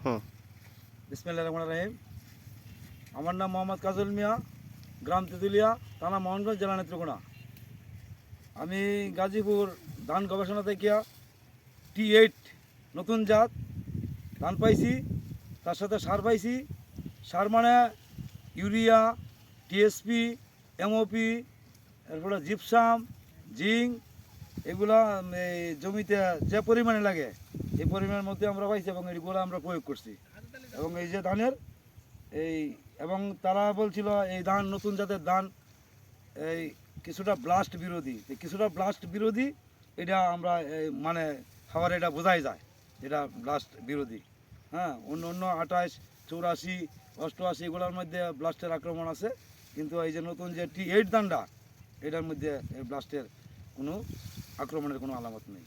বিসমিল্লাহির রহমানির রহিম। আমার নাম মোহাম্মদ কাজল মিয়া, গ্রাম তেঁতুলিয়া, থানা মোহনগঞ্জ, জেলা নেত্রকোনা। আমি গাজীপুর ধান গবেষণা থেকে T8 নতুন জাত ধান পাইছি, তার সাথে সার পাইছি। সার মানে ইউরিয়া, টিএসপি, এমওপি, এরপরে জিপসাম, জিঙ্ক, এগুলা এই জমিতে যে পরিমাণে লাগে এই পরিমাণের মধ্যে আমরা পাইছি এবং এগুলো আমরা প্রয়োগ করছি। এবং এই যে ধানের এই এবং তারা বলছিল এই ধান নতুন জাতের ধান এই কিছুটা ব্লাস্ট বিরোধী, এটা আমরা মানে খাবার এটা বোঝাই যায়, এটা ব্লাস্ট বিরোধী। হ্যাঁ, অন্য অন্য 28, 84, 88 এগুলোর মধ্যে ব্লাস্টের আক্রমণ আছে, কিন্তু এই যে নতুন যে T8 ধানটা এটার মধ্যে ব্লাস্টের কোনো আক্রমণের কোনো আলামত নেই।